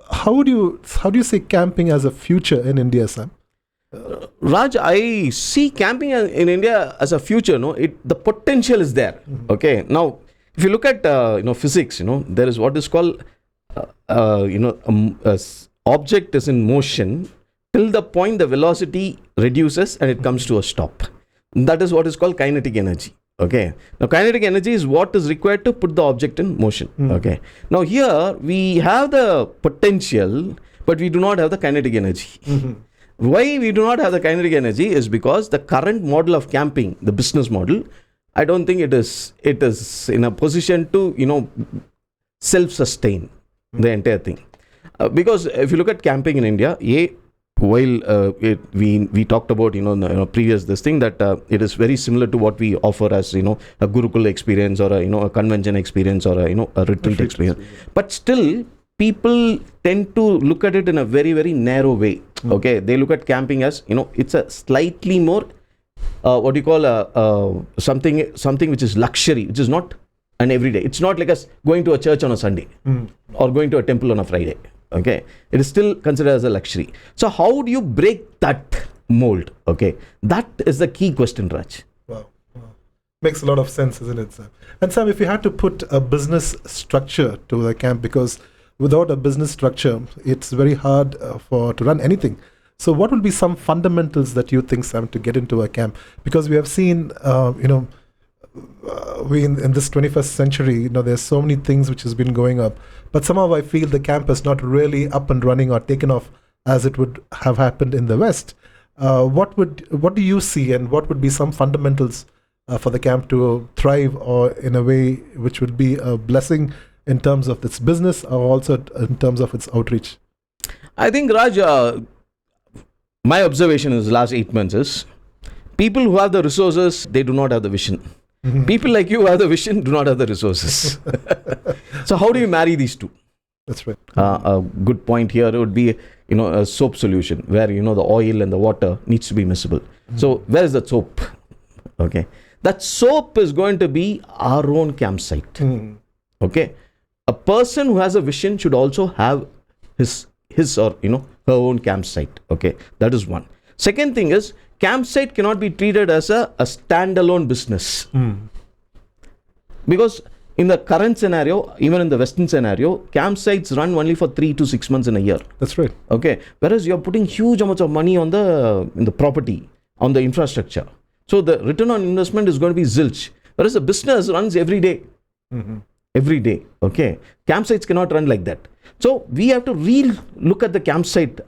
how do you see camping as a future in India, Sam? Raj, I see camping in India as a future. No, the potential is there. Mm-hmm. Okay, now if you look at physics, there is what is called object is in motion till the point the velocity reduces and it comes to a stop. That is what is called kinetic energy. Okay, now kinetic energy is what is required to put the object in motion. Okay, now here we have the potential, but we do not have the kinetic energy. Why we do not have the kinetic energy is because the current model of camping, the business model, I don't think it is in a position to self-sustain the entire thing. Because if you look at camping in India, while we talked about previous this thing that it is very similar to what we offer as a Gurukul experience or a convention experience or a retreat experience, but still people tend to look at it in a very, very narrow way. Okay, they look at camping as it's a slightly more what you call something which is luxury, which is not an everyday. It's not like us going to a church on a Sunday or going to a temple on a Friday. Okay, it is still considered as a luxury. So how do you break that mold? Okay, that is the key question, Raj. Wow. Makes a lot of sense, isn't it, Sam? And Sam, if you had to put a business structure to the camp, because without a business structure, it's very hard to run anything. So what will be some fundamentals that you think, Sam, to get into a camp? Because we have seen, we in this 21st century, there's so many things which has been going up, but somehow I feel the camp is not really up and running or taken off as it would have happened in the West. What do you see, and what would be some fundamentals for the camp to thrive, or in a way which would be a blessing in terms of its business or also in terms of its outreach? I think, Raj, my observation is the last 8 months is people who have the resources, they do not have the vision. People like you who have the vision do not have the resources. So how do you marry these two? That's right. A good point here would be a soap solution where the oil and the water needs to be miscible. So where is the soap? Okay, that soap is going to be our own campsite. Okay, a person who has a vision should also have his or her own campsite. Okay, that is one. Second thing is, campsite cannot be treated as a standalone business. Because in the current scenario, even in the Western scenario, campsites run only for 3 to 6 months in a year. That's right. Okay, whereas you're putting huge amounts of money in the property, on the infrastructure. So the return on investment is going to be zilch. Whereas the business runs every day. Every day. Okay, campsites cannot run like that. So we have to look at the campsite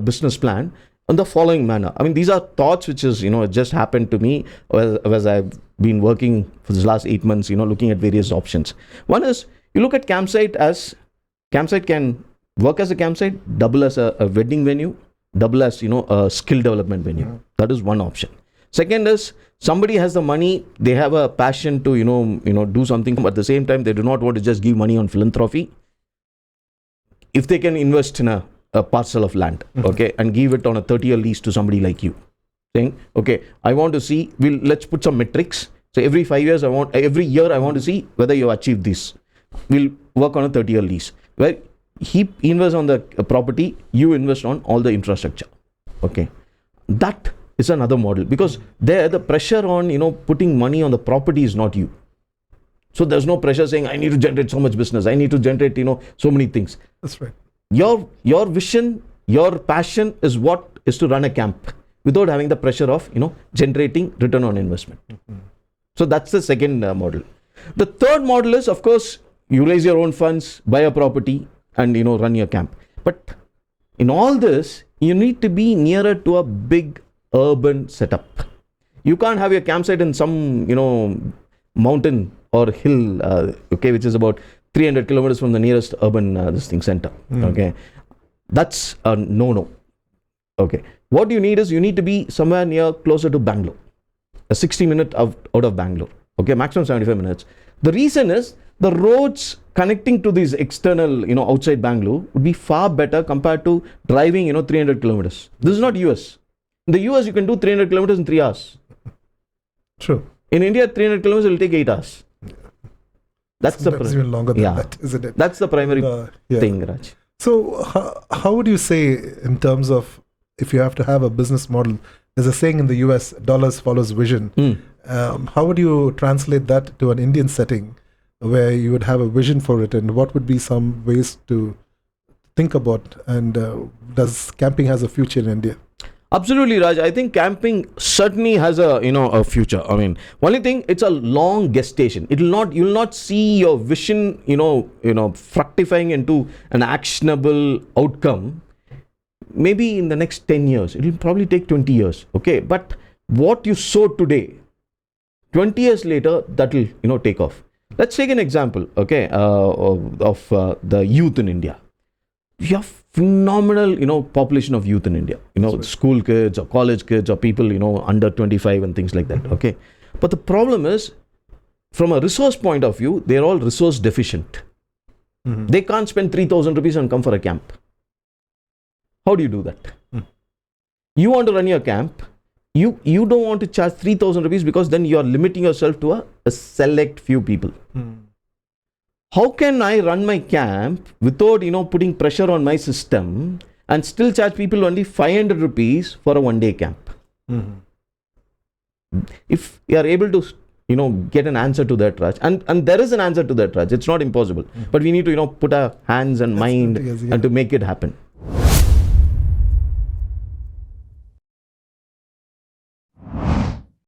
business plan in the following manner. I mean, these are thoughts which is just happened to me as I've been working for the last 8 months, looking at various options. One is, you look at campsite can work as a campsite, double as a wedding venue, double as a skill development venue. That is one option. Second is, somebody has the money, they have a passion to do something, but at the same time they do not want to just give money on philanthropy. If they can invest in a parcel of land, okay, and give it on a 30-year lease to somebody like you, saying, okay, I want to see, let's put some metrics. So every 5 years, every year I want to see whether you achieve this. We'll work on a 30-year lease where he invests on the property, you invest on all the infrastructure. Okay, that is another model, because there the pressure on putting money on the property is not you. So there's no pressure saying I need to generate so much business, I need to generate so many things. That's right. Your vision, your passion is what is to run a camp without having the pressure of generating return on investment. So that's the second model. The third model is, of course, you raise your own funds, buy a property, and run your camp. But in all this, you need to be nearer to a big urban setup. You can't have your campsite in some mountain or hill, which is about 300 kilometers from the nearest urban center. Okay, that's a no. Okay, what you need is, you need to be somewhere closer to Bangalore, a 60-minute out of Bangalore. Okay, maximum 75 minutes. The reason is, the roads connecting to these external, outside Bangalore would be far better compared to driving, 300 kilometers. This is not US. In the US, you can do 300 kilometers in 3 hours. True. In India, 300 kilometers will take 8 hours. That's even longer than that, isn't it? That's the primary thing, Raj. So, how would you say, in terms of if you have to have a business model, there's a saying in the US, dollars follows vision. How would you translate that to an Indian setting where you would have a vision for it, and what would be some ways to think about? And does camping has a future in India? Absolutely, Raj. I think camping certainly has a future. I mean, only thing, it's a long gestation. You'll not see your vision fructifying into an actionable outcome. Maybe in the next 10 years, it'll probably take 20 years. Okay, but what you sow today, 20 years later, that will take off. Let's take an example. Okay, of the youth in India. You have phenomenal population of youth in India, school kids or college kids or people under 25 and things like that. Okay, but the problem is, from a resource point of view, they're all resource deficient. They can't spend 3,000 rupees and come for a camp. How do you do that? You want to run your camp, you don't want to charge 3,000 rupees, because then you are limiting yourself to a select few people. How can I run my camp without, putting pressure on my system and still charge people only 500 rupees for a one-day camp? If you are able to, get an answer to that, Raj, and there is an answer to that, Raj. It's not impossible, but we need to, put our hands and mind and to make it happen.